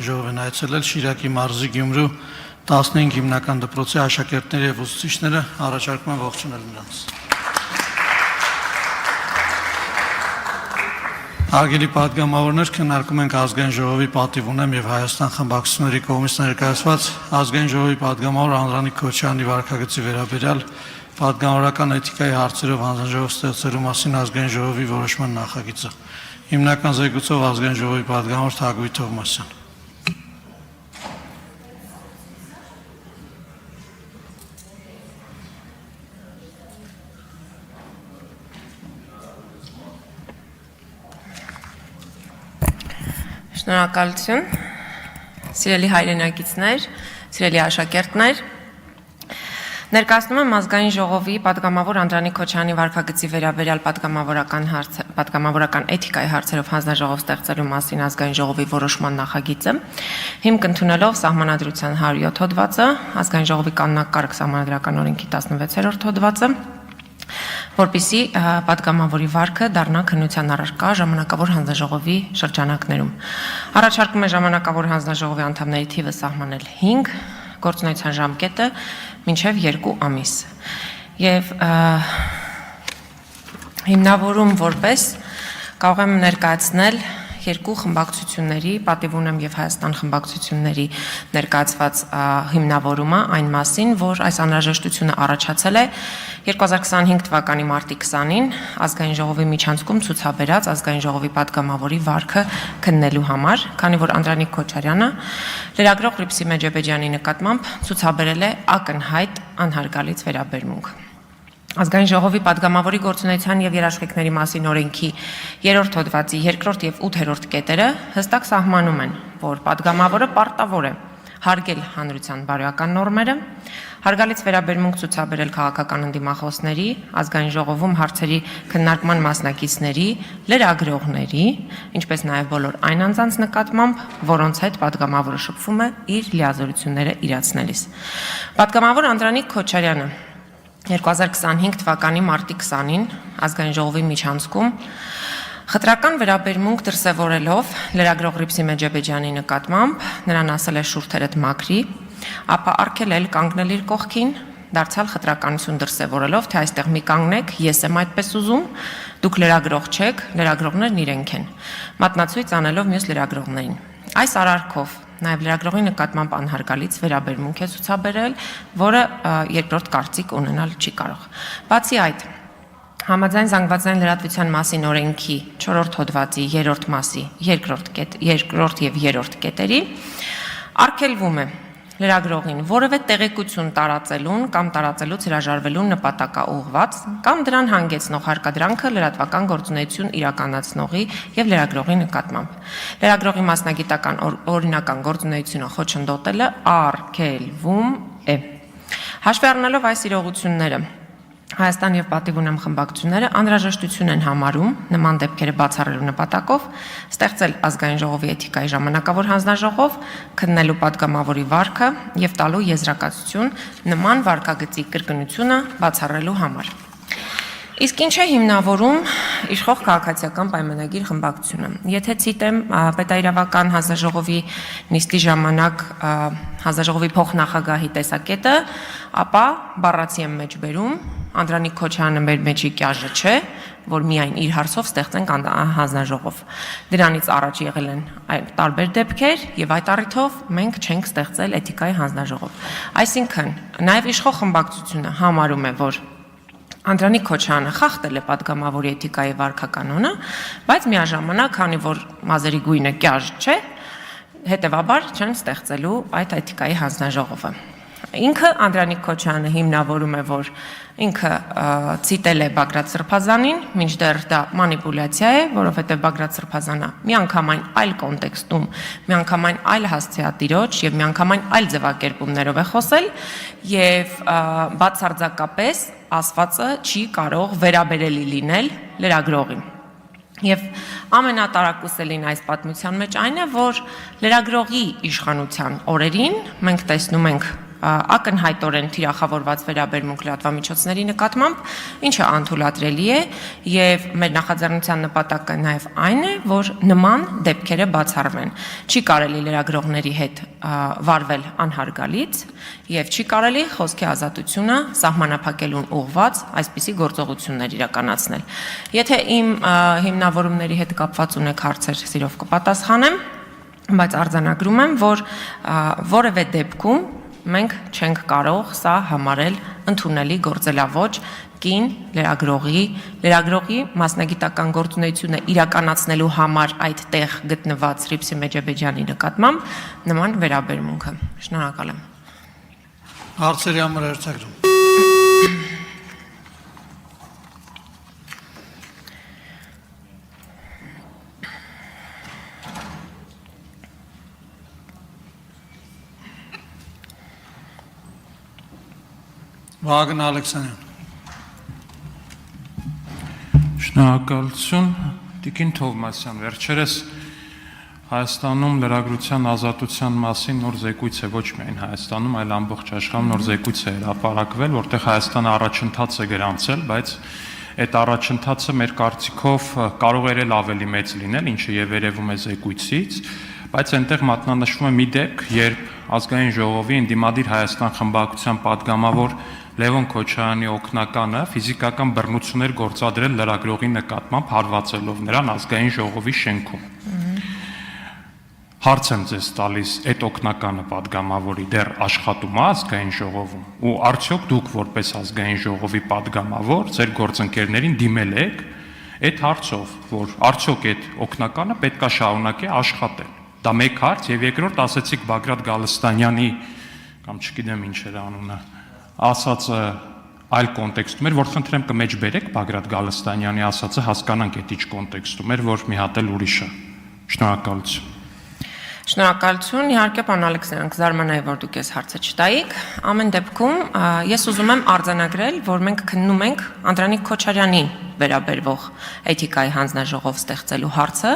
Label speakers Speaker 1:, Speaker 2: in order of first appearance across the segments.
Speaker 1: Ժողովն այցելել Շիրակի մարզի Գյումրու 15 հիմնական դպրոցի աշակերտները եւ ուսուցիչները առաջարկում են ողջունել նրանց։ Հարգելի պատգամավորներ, քննարկում ենք ազգային ժողովի պատիվ ունեմ եւ Հայաստան խմբակցությունների կողմից ներկայացված ազգային ժողովի պատգամավոր Անդրանիկ Քոչարյանի վարքագծի վերաբերյալ պատգամավորական էթիկայի հարցերով հանձնաժողով ստեղծելու մասին ազգային ժողովի որոշման նախագիծը։ Հիմնական զեկույցով ազգային ժողովի պատգամավոր Թագուհի Թովմասյան։
Speaker 2: Շնորհակալություն, սիրելի հայրենակիցներ, սիրելի աշակերտներ, ներկայացնում եմ ազգային ժողովի պատգամավոր Անդրանիկ Քոչարյանի վարքագծի վերաբերյալ պատգամավորական էթիկայի հարցերով հանձնաժողով ստեղծելու մասին ազգային ժողովի որոշման նախագիծը, հիմք ընդունելով Սահմանադրության 107 հոդվածը, ազգային ժողովի կանոնակարգ Սահմանադրական օրենքի 16-րդ հոդվածը, որպեսզի պատգամավորի վարքը դառնա քննության առարկա ժամանակավոր հանձնաժողովի շրջանակներում։ Առաջարկում է ժամանակավոր հանձնաժողովի անդամների թիվը սահմանել 5, գործունեության ժամկետը մինչև 2 ամիս։ Եվ հիմնավորում որպես կարող եմ ներկայացնել երկու խմբակցությունների, պատիվ ունեմ եւ Հայաստան խմբակցությունների ներկայացված հիմնավորումը այն մասին, որ այս անհրաժեշտությունը առաջացել է 2025 թվականի մարտի 20-ին ազգային ժողովի միջանցքում ցուցաբերած ազգային ժողովի պատգամավորի վարքը քննելու համար, քանի որ Անդրանիկ Քոչարյանը լրագրող Ռիփսի Մեջեբեջյանի նկատմամբ ցուցաբերել է ակնհայտ անհարգալից վերաբերմունք։ Ազգային ժողովի պատգամավորի գործունեության եւ երաշխիքների մասին օրենքի 3-րդ հոդվածի 2-րդ եւ 8-րդ կետերը հստակ սահմանում են, որ պատգամավորը պարտավոր է հարգել հանրության բարոյական նորմերը, հարգալից վերաբերմունք ցուցաբերել քաղաքական ընդդիմախոսների, ազգային ժողովում հարցերի քննարկման մասնակիցների, լրագրողների, ինչպես նաեւ բոլոր այն անձանց նկատմամբ, որոնց հետ պատգամավորը շփվում է իր լիազորությունները իրացնելիս։ Պատգամավոր Անդրանիկ Քոչարյանը 2025 թվականի մարտի 20-ին ազգային ժողովի միջանցքում խտրական վերաբերմունք դրսևորելով լրագրող Ռիփսի Մեջեբեջյանի նկատմամբ նրան ասել է շուրթերդ մաքրի, ապա արգելել կանգնել իր կողքին, դարձյալ խտրականություն դրսևորելով, թե այստեղ մի կանգնեք, ես եմ այդպես ուզում, դուք լրագրող չեք, լրագրողներն իրենք են, մատնացույց անելով մյուս լրագրողներին։ Այս արարքով նաև լրագրողի նկատմամբ անհարգալից վերաբերմունք է ցուցաբերել, որը երկրորդ կարծիք ունենալ չի կարող։ Բացի այդ, համաձայն զանգվածային լրատվության մասին օրենքի 4-րդ հոդվածի 3-րդ մասի 2-րդ եւ 3-րդ կետերի արգելվում է լրագրողին որևէ տեղեկություն տարածելուն կամ տարածելուց հրաժարվելուն նպատակաուղղված կամ դրան հանգեցնող հարկադրանքը լրատվական գործունեություն իրականացնողի եւ լրագրողի նկատմամբ։ Լրագրողի մասնագիտական օրինական գործունեությունը խոչընդոտելը արգելվում է։ Հաշվի առնելով այս իրողությունները, Հայաստան եւ պատիվ ունեմ խմբակցությունները անհրաժեշտություն են համարում նման դեպքերը բացառելու նպատակով ստեղծել ազգային ժողովի էթիկայի ժամանակավոր հանձնաժողով, քննելու պատգամավորի վարքը եւ տալու եզրակացություն նման վարքագծի կրկնությունը բացառելու համար։ Իսկ ինչ է հիմնավորում իշխող քաղաքացիական պայմանագիր խմբակցությունը։ Եթե ցիտեմ պետաիրավական հանձնաժողովի նիստի ժամանակ հանձնաժողովի փոխնախագահի տեսակետը, ապա բառացի եմ մեջ բերում Անդրանիկ Քոչարյանը մեր մեջի կյաժը չէ, որ միայն իր հարցով ստեղծենք հանձնաժողով։ Դրանից առաջ եղել են տարբեր դեպքեր եւ այդ առիթով մենք չենք ստեղծել էթիկայի հանձնաժողով։ Այսինքն, նաեւ իշխող խմբակցությունը համարում է, որ Անդրանիկ Քոչարյանը խախտել է պատգամավորի էթիկայի վարքականոնը, բայց միաժամանակ, քանի որ մազերի գույնը կյաժ չէ, հետեւաբար չեն ստեղծելու այդ էթիկայի հանձնաժողովը։ Ինքը Անդրանիկ Քոչարյանը հիմնավորում է, որ ինքը ցիտել է Բագրատ Սրբազանին, մինչդեռ դա մանիպուլյացիա է, որովհետև Բագրատ Սրբազանը միանգամայն այլ կոնտեքստում, միանգամայն այլ հասցեատիրոջ եւ միանգամայն այլ ձևակերպումներով է խոսել եւ բացարձակապես ասվածը չի կարող վերաբերելի լինել լրագրողին։ Եվ ամենատարակուսելին այս պատմության մեջ այն է, որ լրագրողի իշխանության օրերին մենք տեսնում ենք ակնհայտորեն թիրախավորված վերաբերմունք լրատվամիջոցների նկատմամբ, ինչը անթույլատրելի է, եւ մեր նախաձեռնության նպատակը նաեւ այն է, որ նման դեպքերը բացառվեն։ Չի կարելի լրագրողների հետ վարվել անհարգալից եւ չի կարելի խոսքի ազատությունը սահմանափակելուն ուղղված այսպիսի գործողություններ իրականացնել։ Եթե իմ հիմնավորումների հետ կապված ունեք հարցեր, սիրով կպատասխանեմ, բայց արձանագրում եմ, որ որևէ դեպքում մենք չենք կարող սա համարել ընդունելի գործելավոճ կին լրագրողի մասնագիտական գործունեությունը իրականացնելու համար այդտեղ գտնված Ռիփսի Մեջեբեջյանի նկատմամբ նման վերաբերմունքը։ Շնորհակալ եմ։
Speaker 1: Հարցերի համար հերթագրում։ Վագն Ալեքսանյան։
Speaker 3: Շնորհակալություն, Տիկին Թովմասյան, վերջերս Հայաստանում լրագրության ազատության մասին նոր զեկույց է ոչ միայն Հայաստանում, այլ ամբողջ աշխարհում նոր զեկույց է հրապարակվել, որտեղ Հայաստանը առաջընթաց է գրանցել, բայց այդ առաջընթացը մեր կարծիքով կարող էր ավելի մեծ լինել, ինչը եւ երևում է զեկույցից, բայց այնտեղ մատնանշվում է մի դեպք, երբ Ազգային ժողովի ընդդիմադիր Հայաստան խմբակցության падգամավոր Լևոն Քոչարյանի օգնականը ֆիզիկական բռնություններ գործադրել լրագրողի նկատմամբ հարվածելով նրան Ազգային ժողովի շենքում։ Հարց եմ ձեզ տալիս, այդ օգնականը падգամավորի դեռ աշխատում է Ազգային ժողովում ու արդյոք դուք որպես Ազգային ժողովի падգամավոր ձեր գործընկերներին դիմել եք այդ հարցով, որ արդյոք այդ օգնականը պետք է շարունակի աշխատել։ Դա մեկ հարց եւ երկրորդ ասեցիք Բագրատ Գալստանյանի կամ չգիտեմ ինչ էր անունը ասածը այլ կոնտեքստում էր, որ խնդրեմ կմեջբերեք Բագրատ Գալստանյանի ասածը հասկանանք այդ ինչ կոնտեքստում էր, որ մի հատ էլ ուրիշ է։ Շնորհակալություն։
Speaker 2: Շնորհակալություն, իհարկե պարոն Ալեքսանյան, կզարմանայի, որ դուք ես հարցը չտայիք։ Ամեն դեպքում ես ուզում եմ արձանագրել, որ մենք քննում ենք Անդրանիկ Քոչարյանին վերաբերվող էթիկայի հանձնաժողով ստեղծելու հարցը,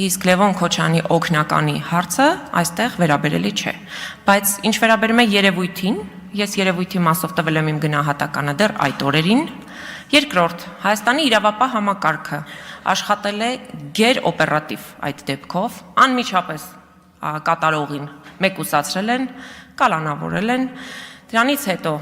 Speaker 2: իսկ Լևոն Քոչարյանի օգնականի հարցը այստեղ վերաբերելի չէ։ Բայց ինչ վերաբերում է երևույթին, ես երևույթի մասով տվել եմ իմ գնահատականը դեռ այդ օրերին։ Երկրորդ, Հայաստանի իրավապահ համակարգը աշխատել է գերօպերատիվ այդ դեպքով, անմիջապես կատարողին մեկուսացրել են, կալանավորել են, դրանից հետո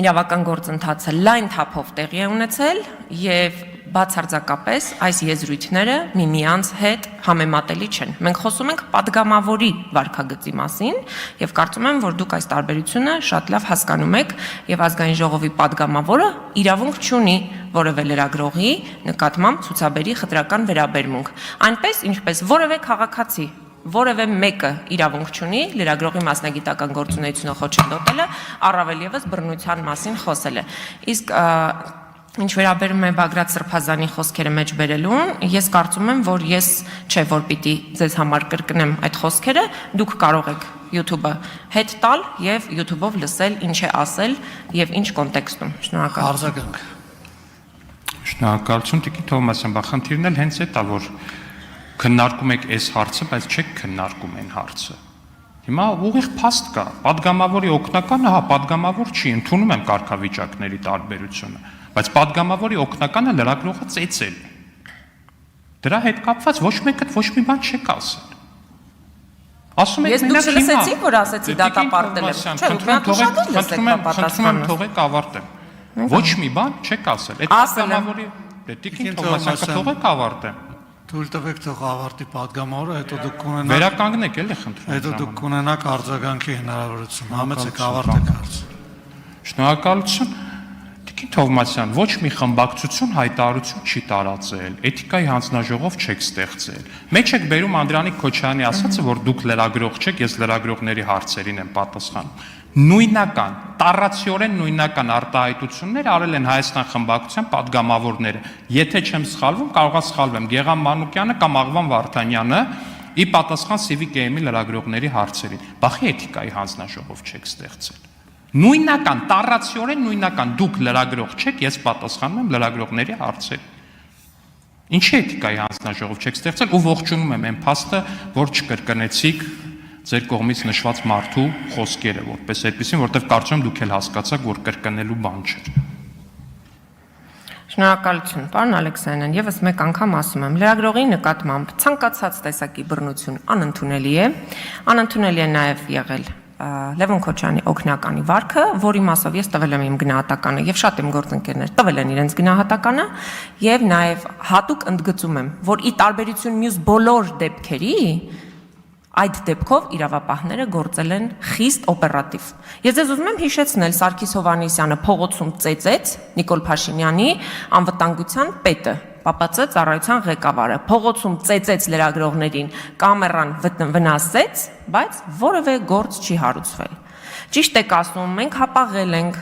Speaker 2: իրավական գործընթացը լայն թափով տեղի է ունեցել եւ բացարձակապես այս եզրույթները միմյանց հետ համեմատելի չեն։ Մենք խոսում ենք падգամավորի վարքագծի մասին եւ կարծում եմ, որ դուք այս տարբերությունը շատ լավ հասկանում եք եւ Ազգային ժողովի падգամավորը իրավունք չունի որևէ լրագրողի նկատմամբ ցուցաբերի խտրական վերաբերմունք, այնպես ինչպես որևէ քաղաքացի որևէ մեկը իրավունք չունի լրագրողի մասնագիտական գործունեությունը խոչընդոտելը, առավել եւս բռնության մասին խոսելը։ Իսկ ինչ վերաբերում է Բագրատ Սրբազանի խոսքերը մեջ բերելուն, ես կարծում եմ, որ ես չէ, որ պիտի ձեզ համար կրկնեմ այդ խոսքերը, դուք կարող եք YouTube-ը հետ տալ եւ YouTube-ով լսել ինչ է ասել եւ ինչ կոնտեքստում։ Շնորհակալություն։
Speaker 3: Շնորհակալություն, Տիկին Թովմասյան, բախնդիրն էլ հենց այդ է, որ քննարկում եք այս հարցը, բայց չեք քննարկում այն հարցը։ Հիմա ուղիղ փաստ կա, падգամավորի օգնականը, հա, падգամավոր չի, ընդունում եմ կարգավիճակների տարբերությունը, բայց падգամավորի օգնականը լրագրողը ծեծել է։ Դրա հետ կապված ոչ մեկը ոչ մի բան չեք ասել։ Ասում եք
Speaker 2: մենակ հիմա։ Ես դուք լսեցիք, որ ասեցի դատապարտել եմ։ Չէ,
Speaker 3: խնդրում եմ թողեք ավարտեմ։ Ոչ մի բան չեք ասել։ Այդ падգամավորի Տիկին Թովմասյան թողեք ավարտեմ։
Speaker 1: Թույլ տվեք թող ավարտի падգամավորը, հետո դուք կունենաք
Speaker 3: վերականգնեք էլի խնդրում։
Speaker 1: Հետո դուք կունենաք արձագանքի հնարավորություն։ Համեցեք ավարտեք հարցը։
Speaker 3: Շնորհակալություն։ Տիկին Թովմասյան, ոչ մի խմբակցություն հայտարարություն չի տարածել, էթիկայի հանձնաժողով չեք ստեղծել։ Մեջ եք բերում Անդրանիկ Քոչարյանի ասածը, որ դուք լրագրող չեք, ես լրագրողների հարցերին եմ պատասխանում։ Նույնական, տառացիորեն նույնական արտահայտություններ արել են Հայաստան խմբակցության падգամավորները։ Եթե չեմ սխալվում, կարող է սխալվեմ, Գեգամ Մանուկյանը կամ Աղվան Վարդանյանը ի պատասխան Civic AM-ի լրագրողների հարցերին։ Բախի էթիկայի հանձնաժողով չեք ստեղծել։ Նույնական, տառացիորեն նույնական, դուք լրագրող չեք, ես պատասխանում եմ լրագրողների հարցերին։ Ինչի էթիկայի հանձնաժողով չեք ստեղծել ու ողջունում եմ այն փաստը, որ չկրկնեցիք ձեր կողմից նշված մարդու խոսքերը, որպես այդպեսին, որտեղ կարծում եմ դուք էլ հասկացաք, որ կրկնելու բան չէր։
Speaker 2: Շնորհակալություն, պարոն Ալեքսանյան, եւս մեկ անգամ ասում եմ, լրագրողի նկատմամբ ցանկացած տեսակի բռնություն անընդունելի է, անընդունելի է նաեւ եղել Լևոն Քոչարյանի օգնականի վարքը, որի մասով ես տվել եմ իմ գնահատականը եւ շատ իմ գործընկերներ տվել են իրենց գնահատականը եւ նաեւ հատուկ ընդգծում եմ, որ ի տարբերություն մյուս բոլոր դեպքերի այդ դեպքով իրավապահները գործել են խիստ օպերատիվ։ Ես ձեզ ուզում եմ հիշեցնել Սարգիս Հովհաննիսյանը փողոցում ծեծեց Նիկոլ Փաշինյանի անվտանգության պետը, ՊՊՑ ծառայության ղեկավարը, փողոցում ծեծեց լրագրողներին, կամերան վնասեց, բայց որևէ գործ չի հարուցվել։ Ճիշտ եք ասում, մենք հապաղել ենք,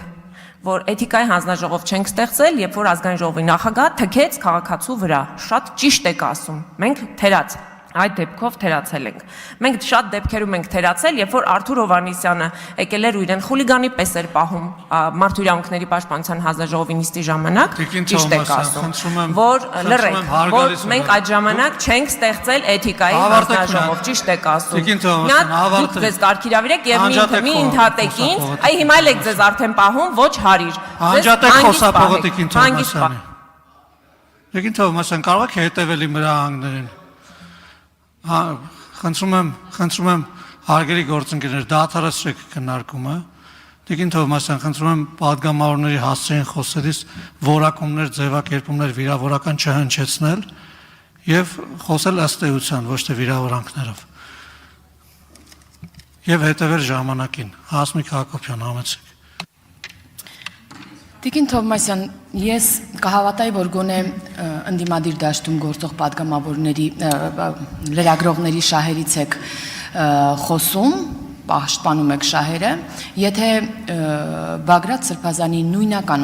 Speaker 2: որ էթիկայի հանձնաժողով չենք ստեղծել, երբ որ ազգային ժողովի նախագահ թքեց քաղաքացու վրա։ Շատ ճիշտ եք ասում։ Մենք թերաց այդ դեպքով թերացել ենք։ Մենք շատ դեպքերում ենք թերացել, երբ որ Արթուր Հովհաննիսյանը եկել էր ու իրեն խուլիգանի պես էր պահում Մարդու իրավունքների պաշտպանության հանձնաժողովի նիստի ժամանակ, ճիշտ եք ասում, որ լռեք, որ մենք այդ ժամանակ չենք ստեղծել էթիկայի հանձնաժողով, ճիշտ եք ասում։ Դուք ձեզ կարգիրավիրեք եւ մի ընդհատեք ինձ, այ հիմա էլ եք ձեզ արդեն պահում, ոչ հարիր։
Speaker 1: Անջատեք խոսափողը Տիկին Թովմասյանի։ Տիկին Թովմասյան, կարող եք հետևել իմ հրահանգներին։ Խնդրում եմ հարգելի գործընկերներ, դադարեցրեք քննարկումը։ Տիկին Թովմասյան, խնդրում եմ падգամավորների հասցեին խոսելիս որակումներ, ձևակերպումներ վիրավորական չհնչեցնել եւ խոսել ըստ էության, ոչ թե վիրավորանքներով։ Եվ հետևել ժամանակին։ Հասմիկ Հակոբյան, համեցեք։
Speaker 4: Տիկին Թովմասյան, ես կհավատայի, որ գոնե ընդդիմադիր դաշտում գործող падգամավորների լրագրողների շահերից եք խոսում, պաշտպանում եք շահերը, եթե Բագրատ Սրբազանի նույնական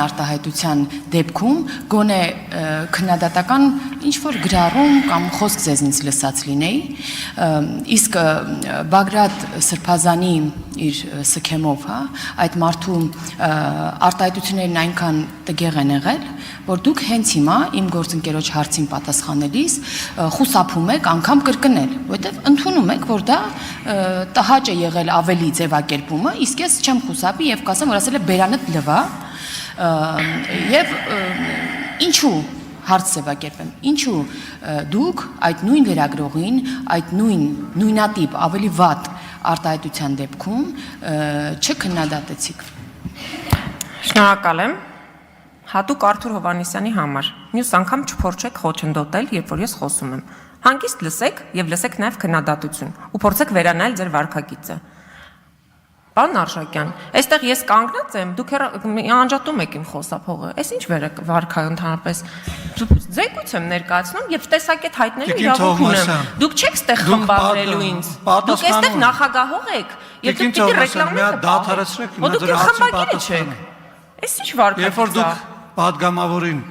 Speaker 4: արտահայտության դեպքում գոնե քննադատական ինչ-որ գրառում կամ խոսք ձեզնից լսած լինեի, իսկ Բագրատ Սրբազանի իր սքեմով, այդ մարդու արտահայտություններն այնքան տգեղ են եղել, որ դուք հենց հիմա իմ գործընկերոջ հարցին պատասխանելիս խուսափում եք անգամ կրկնել, որովհետև ընդունում եք, որ դա տհաճ է եղել ավելի ձևակերպումը, իսկ ես չեմ խուսափի եւ կասեմ, որ ասել է բերանդ լվա եւ ինչու հարց ձևակերպեմ, ինչու դուք այդ նույն լրագրողին, այդ նույնատիպ ավելի վատ արտահայտության դեպքում չքննադատեցիք։
Speaker 2: Շնորհակալ եմ։ Հատուկ Արթուր Հովհաննիսյանի համար։ Մյուս անգամ չփորձեք խոչընդոտել, երբ որ ես խոսում եմ։ Հանգիստ լսեք եւ լսեք նաեւ քննադատություն ու փորձեք վերանայել ձեր վարքագիծը։ Պարոն Արշակյան, այստեղ ես կանգնած եմ, դուք անջատում եք իմ խոսափողը։ Այս ինչ վարքա ընդհանրապես զեկույց եմ ներկայացնում եւ տեսակետ հայտնելու իրավունք ունեմ։ Դուք չեք ստեղ խմբավորելու ինձ։ Դուք այստեղ նախագահող եք եւ դուք պիտի ռեկլամներ
Speaker 1: դադարեցրեք,
Speaker 2: դուք խմբագիրը չեք։ Այս ինչ վարքա։
Speaker 1: Երբ որ դուք падգամավորին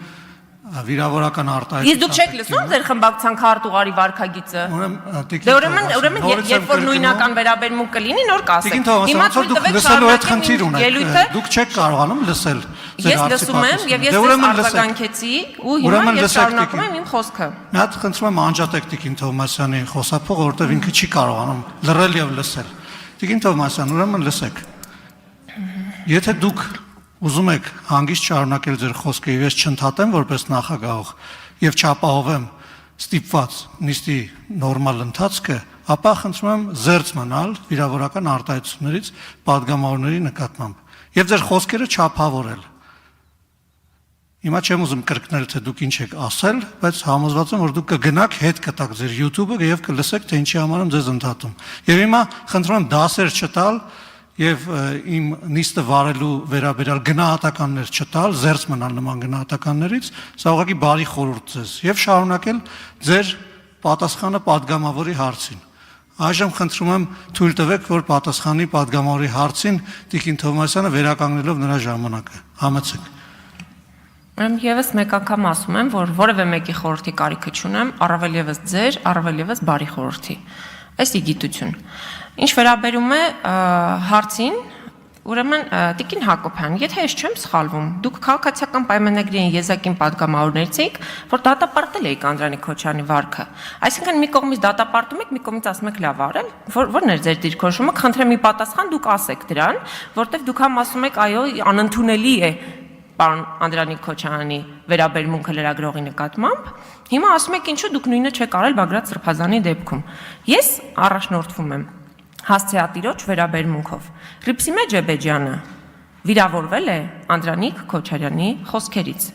Speaker 1: վիրավորական արտահայտություն։
Speaker 2: Իսկ դուք չեք լսում ձեր խմբակցության քարտուղարի վարքագիծը։ Ուրեմն երբ որ նույնական վերաբերմունք կլինի, նոր կասեք։
Speaker 1: Հիմա դուք լսելու այդ խնդիր ունեք։ Դուք չեք կարողանում լսել ձեր
Speaker 2: հարցը։ Ես լսում եմ եւ ես ձեզ արձագանքեցի ու հիմա ես շարունակում եմ իմ խոսքը։
Speaker 1: Մի հատ խնդրում եմ անջատեք Տիկին Թովմասյանի խոսափողը, որովհետեւ ինքը չի կարողանում լռել եւ լսել։ Տիկին Թովմասյան, ուրեմն լսեք։ Եթե դուք ուզում եք հանգիստ շարունակել ձեր խոսքը եւ ես չընդհատեմ որպես նախագահող եւ չապահովեմ ստիպված նիստի նորմալ ընթացքը, ապա խնդրում եմ զերծ մնալ վիրավորական արտահայտություններից падգամավորների նկատմամբ եւ ձեր խոսքերը չափավորել։ Հիմա չեմ ուզում կրկնել, թե դուք ինչ եք ասել, բայց համոզված եմ, որ դուք կգնաք հետ կտակ ձեր YouTube-ը եւ կլսեք, թե ինչի համար եմ ձեզ ընդհատում։ Եվ հիմա խնդրում եմ դասեր չտալ եւ իմ նիստը վարելու վերաբերյալ գնահատականներ չտալ, զերծ մնալ նման գնահատականներից, սա ուղղակի բարի խորհուրդ ձեզ եւ շարունակել ձեր պատասխանը падգամավորի հարցին։ Այժմ խնդրում եմ թույլ տվեք, որ պատասխանի падգամավորի հարցին Տիկին Թովմասյանը վերականգնելով նրա ժամանակը։ Համեցեք։
Speaker 2: Ուրեմն եւս մեկ անգամ ասում եմ, որ որևէ մեկի խորհրդի կարիքը չունեմ, առավել եւս ձեր, առավել եւս բարի խորհրդի։ Այս իգիտություն։ Ինչ վերաբերում է հարցին, Ուրեմն Տիկին Հակոբյան, եթե ես չեմ սխալվում, դուք քաղաքացիական պայմանագրի եզակին падգամավորներից եք, որ դատապարտել եք Անդրանիկ Քոչարյանի վարքը։ Այսինքն մի կողմից դատապարտում եք, մի կողմից ասում եք լավ արել, որն էր ձեր դիրքորոշումը, խնդրեմ մի պատասխան դուք ասեք դրան, որտեվ դուք համ ասում եք, այո, անընդունելի է պարոն Անդրանիկ Քոչարյանի վերաբերմունքը լրագրողի նկատմամբ։ Հիմա ասում եք ինչու դուք նույնը չեք արել Բագրատ Սրբազանի դեպքում։ Ես առաջնորդվում եմ հասցեատիրոջ վերաբերմունքով։ Ռիփսիմե Ջեբեջյանը վիրավորվել է Անդրանիկ Քոչարյանի խոսքերից։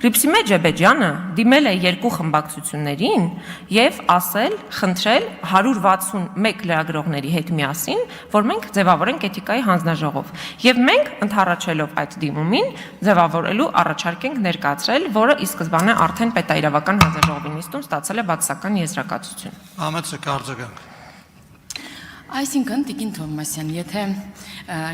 Speaker 2: Ռիփսիմե Ջեբեջյանը դիմել է երկու խմբակցություններին եւ ասել, խնդրել 161 լրագրողների հետ միասին, որ մենք ձևավորենք էթիկայի հանձնաժողով։ Եվ մենք ընդառաջելով այդ դիմումին ձևավորելու առաջարկ ենք ներկայացրել, որը ի սկզբանե արդեն պետաիրավական հանձնաժողովի նիստում ստացել է բացասական եզրակացություն։
Speaker 1: Համեցեք արձագանք։
Speaker 4: Այսինքն Տիկին Թովմասյան, եթե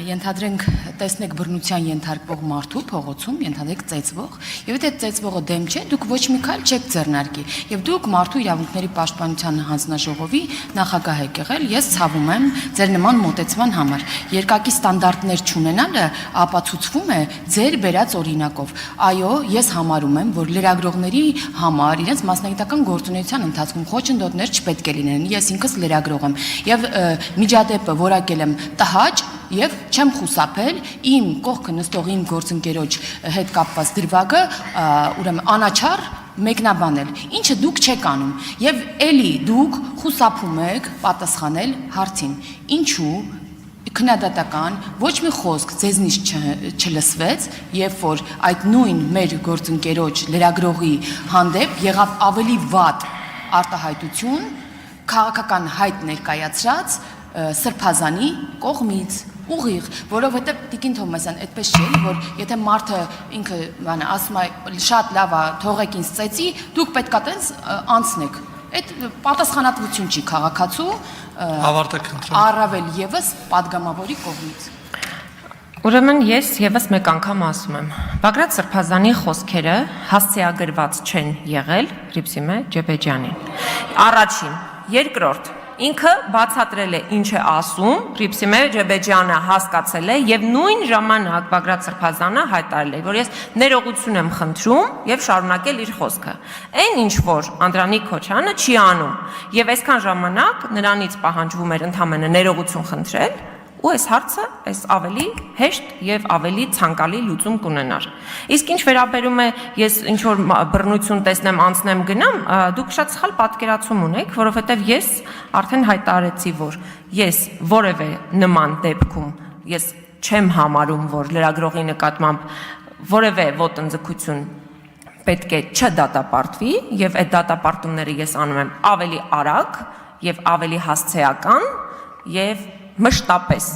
Speaker 4: ենթադրենք տեսնեք բռնության ենթարկվող մարդու փողոցում, ենթադրեք ծեծվող, եւ եթե ծեծվողը դեմ չէ, դուք ոչ մի քայլ չեք ձեռնարկի, եւ դուք մարդու իրավունքների պաշտպանության հանձնաժողովի նախագահ եք եղել, ես ցավում եմ ձեր նման մոտեցման համար։ Երկակի ստանդարտներ չունենալը ապացուցվում է ձեր բերած օրինակով։ Այո, ես համարում եմ, որ լրագրողների համար իրենց մասնագիտական գործունեության ընթացքում խոչընդոտներ չպետք է լինեն։ Ես ինքս լրագրող եմ եւ միջադեպը որակել եմ տհաճ եւ չեմ խուսափել իմ կողքը նստող իմ գործընկերոջ հետ կապված դրվագը ուրեմն անաչառ մեկնաբանել, ինչը դուք չեք անում եւ էլի դուք խուսափում եք պատասխանել հարցին, ինչու քննադատական ոչ մի խոսք ձեզնից չլսվեց, երբ որ այդ նույն մեր գործընկերոջ լրագրողի հանդեպ եղավ ավելի վատ արտահայտություն քաղաքական հայտ ներկայացրած Սրբազանի կողմից ուղիղ, որովհետև Տիկին Թովմասյան, այդպես չէ, որ եթե մարդը ինքը ասում է շատ լավ է, թողեք ինձ ծեծի, դուք պետք է տենց անցնեք։ Այդ պատասխանատվություն չի քաղաքացու, առավել եւս падգամավորի կողմից։
Speaker 2: Ուրեմն ես եւս մեկ անգամ ասում եմ, Բագրատ Սրբազանի խոսքերը հասցեագրված չեն եղել Ռիփսիմե Ջեբեջյանին։ Առաջին, երկրորդ, ինքը բացատրել է ինչ է ասում, Ռիփսիմե Ջեբեջյանը հասկացել է եւ նույն ժամանակ Բագրատ Սրբազանը հայտարարել է, որ ես ներողություն եմ խնդրում եւ շարունակել իր խոսքը։ Այն ինչ որ Անդրանիկ Քոչարյանը չի անում եւ այսքան ժամանակ նրանից պահանջվում էր ընդամենը ներողություն խնդրել, ու այս հարցը այս ավելի հեշտ եւ ավելի ցանկալի լուծում կունենար։ Իսկ ինչ վերաբերում է ես ինչ որ բռնություն տեսնեմ, անցնեմ, գնամ, դուք շատ սխալ պատկերացում ունեք, որովհետեւ ես արդեն հայտարարեցի, որ ես որևէ նման դեպքում ես չեմ համարում, որ լրագրողի նկատմամբ որևէ ոտնձգություն պետք է չդատապարտվի եւ այդ դատապարտումները ես անում եմ ավելի արագ եւ ավելի հասցեական եւ մշտապես,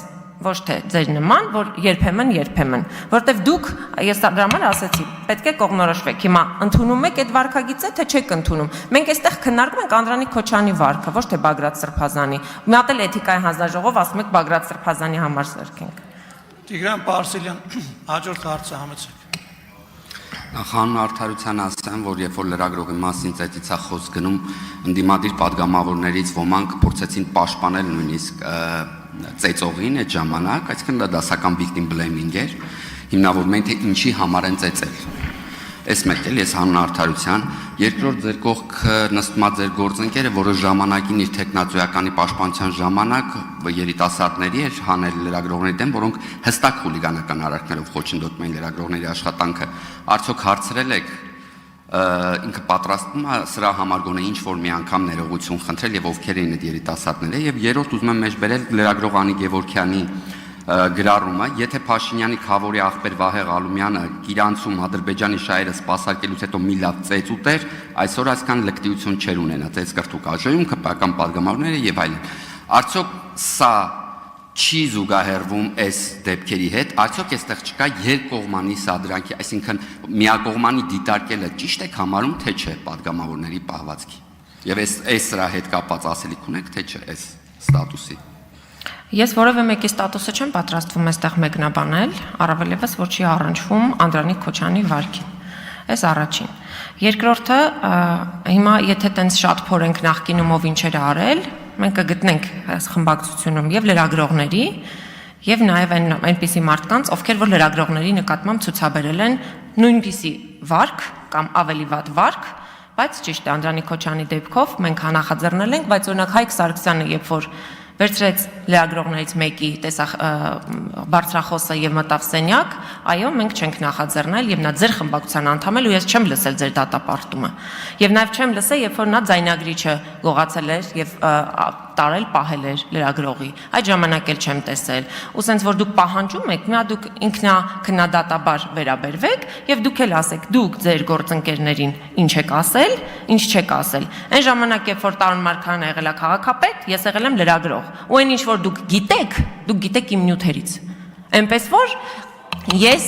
Speaker 2: ոչ թե ձեր նման, որ երբեմն, որտեվ դուք, ես դրա համար ասեցի, պետք է կողմնորոշվեք, հիմա ընդունում եք այդ վարքագիծը, թե չեք ընդունում։ Մենք այստեղ քննարկում ենք Անդրանիկ Քոչարյանի վարքը, ոչ թե Բագրատ Սրբազանի։ Մի հատ էլ էթիկայի հանձնաժողով ասում եք Բագրատ Սրբազանի համար սարքենք։
Speaker 1: Տիգրան Պարսելյան, հաջորդ հարցը համեցեք։
Speaker 5: Նախանուն արդարության ասեմ, որ երբ որ լրագրողի մասին ծեծիցա խոսք գնում, ընդդիմադիր падգամավորներից ոմանք փորձեցին պաշտպանել նույնիսկ ծեծողին այդ ժամանակ, այսինքն դա դասական victim blaming էր, հիմնավորում են թե ինչի համար են ծեծել։ Այս մեկ էլ ես հանուն արդարության, երկրորդ ձեր կողքը նստում է ձեր գործընկերը, որը ժամանակին իր տեխնացուականի պաշտպանության ժամանակ երիտասարդների էր հանել լրագրողների դեմ, որոնք հստակ խուլիգանական արարքներով խոչընդոտում էին լրագրողների աշխատանքը։ Արդյոք հարցրել եք ինքը պատրաստվում է սրա համար գոնե ինչ որ մի անգամ ներողություն խնդրել եւ ովքեր էին այդ երիտասարդները եւ երրորդ ուզում եմ մեջբերել լրագրող Անի Գևորգյանի գրառումը, եթե Փաշինյանի խավորի աղբեր Վահե Ղալումյանը Կիրանցում Ադրբեջանի շահերը սպասարկելուց հետո մի լավ ծեծ ուտեր, այսօր այսքան լկտիություն չեր ունենա, ծեծ կրթուկ ԱԺ-ում քպական падգամավորները եւ այլն։ Արդյոք սա չի զուգահեռվում այս դեպքերի հետ, արդյոք այստեղ չկա երկկողմանի սադրանքի, այսինքն միակողմանի դիտարկելը ճիշտ է համարում, թե չէ падգամավորների պահվածքի։ Եվ այս սրա հետ կապված ասելիք ունեք, թե չէ այս ստատուսի։
Speaker 2: Ես որևէ մեկի ստատուսը չեմ պատրաստվում այստեղ մեկնաբանել, առավել եւս որ չի առնչվում Անդրանիկ Քոչարյանի վարքին։ Այս առաջին։ Երկրորդը, հիմա եթե տենց շատ փորենք նախկինում ով ինչեր արել, մենք կգտնենք այս խմբակցությունում եւ լրագրողների եւ նաեւ այնպիսի մարդկանց, ովքեր որ լրագրողների նկատմամբ ցուցաբերել են նույնպիսի վարք կամ ավելի վատ վարք, բայց ճիշտ է Անդրանիկ Քոչյանի դեպքով մենք նախաձեռնել ենք, բայց օրինակ Հայկ Սարգսյանը, երբ որ վերցրեց լրագրողներից մեկի բարձրախոսը եւ մտավ սենյակ, այո, մենք չենք նախաձեռնել եւ նա ձեր խմբակցության անդամ է ու ես չեմ լսել ձեր դատապարտումը։ Եվ նաեւ չեմ լսել, երբ որ նա ձայնագրիչը գողացել էր եւ տարել պահել էր լրագրողի։ Այդ ժամանակ էլ չեմ տեսել։ Ու սենց որ դուք պահանջում եք, միա դուք ինքնակնդատաբար վերաբերվեք եւ դուք էլ ասեք, դուք ձեր գործընկերներին ինչ եք ասել, ինչ չեք ասել։ Այն ժամանակ, երբ որ Տարոն Մարգարյանը եղել է քաղաքապետ, ես եղել եմ լրագրող։ Ու այն ինչ որ դուք գիտեք իմ նյութերից։ Էնպես որ ես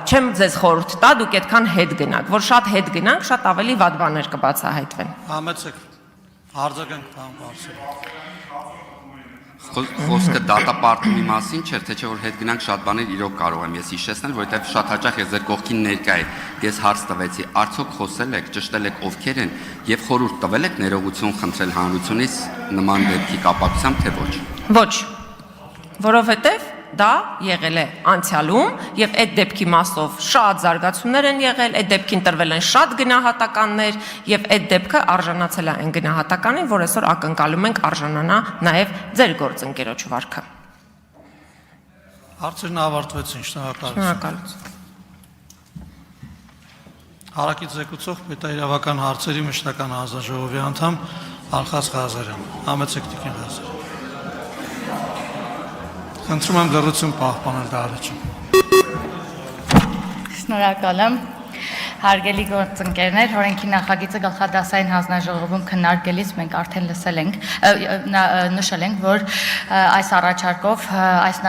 Speaker 2: չեմ ձեզ խորհուրդ տա, դուք այդքան հետ գնաք, որ շատ հետ գնանք, շատ ավելի վատ բաներ կբացահայտվեն։
Speaker 1: Համեցեք, արձագանք բան բարձր։
Speaker 5: Խոսքը դատապարտումի մասին չէր, թե չէ որ հետ գնանք շատ բաներ իրոք կարող եմ ես հիշեցնել, որովհետև շատ հաճախ ես ձեր կողքին ներկա է։ Ես հարց տվեցի, արդյոք խոսել եք, ճշտել եք ովքեր են եւ խորհուրդ տվել եք ներողություն խնդրել հանրությունից նման դեպքի կապակցությամբ, թե ոչ։
Speaker 2: Ոչ, որովհետև դա եղել է անցյալում եւ այդ դեպքի մասով շատ զարգացումներ են եղել, այդ դեպքին տրվել են շատ գնահատականներ եւ այդ դեպքը արժանացել է այն գնահատականին, որ այսօր ակնկալում ենք արժանանա նաեւ ձեր գործընկերոջ վարքը։
Speaker 1: Հարցերն ավարտվեցին, շնորհակալություն։
Speaker 2: Շնորհակալություն։
Speaker 1: Հարակից զեկուցող պետաիրավական հարցերի մշտական հանձնաժողովի անդամ Ալխաս Ղազարյան։ Համեցեք տիկին Ղազարյան։ Խնդրում եմ լռություն պահպանել դահլիճում։
Speaker 6: Շնորհակալ եմ։ Հարգելի գործընկերներ, օրենքի նախագիծը գլխադասային հանձնաժողովում քննարկելիս մենք արդեն նշել ենք, որ այս առաջարկով այս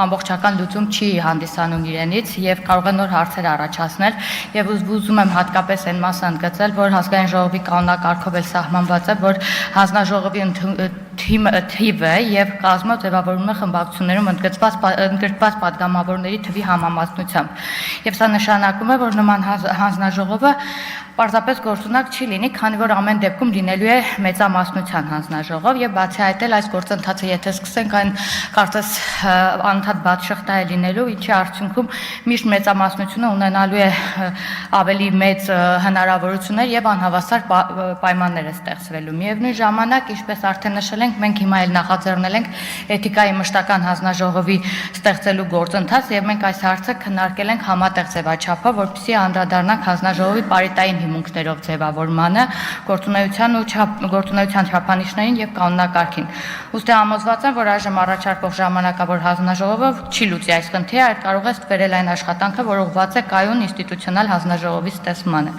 Speaker 6: ամբողջական լուծում չի հանդիսանում իրենից եւ կարող է նոր հարցեր առաջացնել եւ ուզում եմ հատկապես այն մասը ընդգծել, որ ազգային ժողովի կանոնակարգով էլ սահմանված է, որ հանձնաժողովի թիվը եւ կազմը ձևավորվում է խմբակցություններում ընդգրկված падգամավորների թվի համամասնությամբ։ Եվ սա նշանակում է, որ նման հանձնաժողովը պարզապես գործունակ չի լինի, քանի որ ամեն դեպքում լինելու է մեծամասնության հանձնաժողով եւ բացի այդ էլ այս գործընթացը եթե սկսենք այն կարծես անընդհատ բաց շղթա է լինելու, ինչի արդյունքում միշտ մեծամասնությունը ունենալու է ավելի մեծ հնարավորություններ եւ անհավասար պայմաններ է ստեղծվելու։ Միևնույն ժամանակ, ինչպես արդեն նշել ենք, մենք հիմա էլ նախաձեռնել ենք էթիկայի մշտական հանձնաժողովի ստեղծելու գործընթաց եւ մենք այս հարցը քննարկել ենք համատեղ ձևաչափով, որպեսզի անդրադառնանք հանձնաժողովի պարիտային հիմունքներով ձևավորմանը, գործունեության չափանիշներին եւ կանոնակարգին։ Ուստի համոզված եմ, որ այժմ առաջարկվող ժամանակավոր հանձնաժողովը չի լուծի այս խնդիրը, այլ կարող է ստվերել այն աշխատանքը, որ ուղղված է կայուն ինստիտուցիոնալ հանձնաժողովի ստեղծմանը։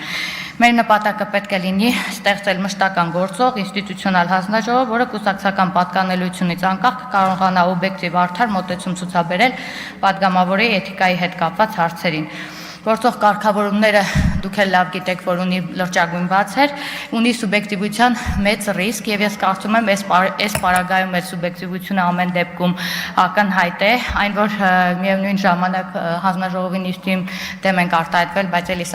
Speaker 6: Մեր նպատակը պետք է լինի ստեղծել մշտական գործող ինստիտուցիոնալ հանձնաժողով, որը կուսակցական պատկանելությունից անկախ կկարողանա օբյեկտիվ արդար մոտեցում ցուցաբերել падգամավորի էթիկայի հետ կապված հարցերին։ Գործող կարգավորումները դուք էլ լավ գիտեք, որ ունի լրջագույն բացեր, ունի սուբյեկտիվության մեծ ռիսկ եւ ես կարծում եմ այս պարագայում այդ սուբյեկտիվությունը ամեն դեպքում ակնհայտ է, այն որ միևնույն ժամանակ հանձնաժողովի նիստին դեմ ենք արտահայտվել, բայց էլի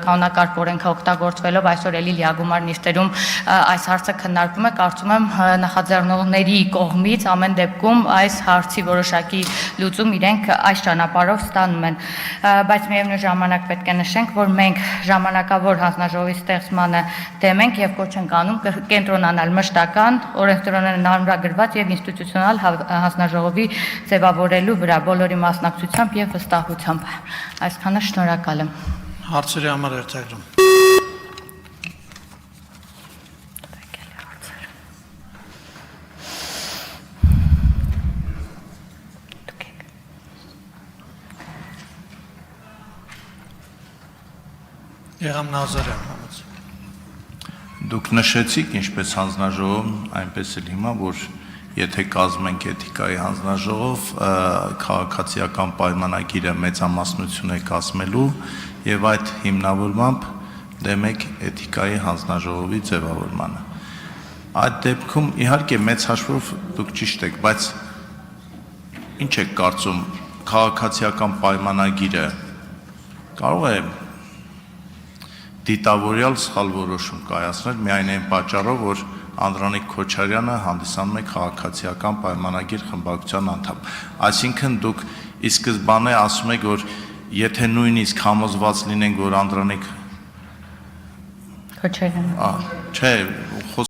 Speaker 6: կանոնակարգ օրենքը օգտագործվելով այսօր էլի լիագումար նիստերում այս հարցը քննարկվում է, կարծում եմ նախաձեռնողների կողմից ամեն դեպքում այս հարցի որոշակի լուծում իրենք այս ճանապարհով ստանում են, բայց միևնույն ժամանակ պետք է նշենք, որ մենք ժամանակավոր հանձնաժողովի ստեղծմանը դեմ ենք եւ կոչ ենք անում կենտրոնանալ մշտական, օրենսդրորեն նորմագրված եւ ինստիտուցիոնալ հանձնաժողովի ձևավորելու վրա բոլորի մասնակցությամբ եւ վստահությամբ։ Այսքանը շնորհակալ եմ։
Speaker 1: Հարցերի համար երթագրում։ Եղամ Նազարյան, համեցեք։
Speaker 7: Դուք նշեցիք, ինչպես հանձնաժողով, այնպես էլ հիմա, որ եթե կազմենք էթիկայի հանձնաժողով, քաղաքացիական պայմանագիրը մեծամասնություն է կազմելու եւ այդ հիմնավորմամբ դեմ եք էթիկայի հանձնաժողովի ձևավորմանը։ Այդ դեպքում իհարկե մեծ հաշվով դուք ճիշտ եք, բայց ինչ եք կարծում, քաղաքացիական պայմանագիրը կարող է դիտավորյալ սխալ որոշում կայացնել միայն այն պատճառով, որ Անդրանիկ Քոչարյանը հանդիսանում է քաղաքացիական պայմանագիր խմբակցության անդամ։ Այսինքն դուք ի սկզբանե ասում եք, որ եթե նույնիսկ համոզված լինենք, որ Անդրանիկ
Speaker 6: Քոչարյանը
Speaker 7: Չէ,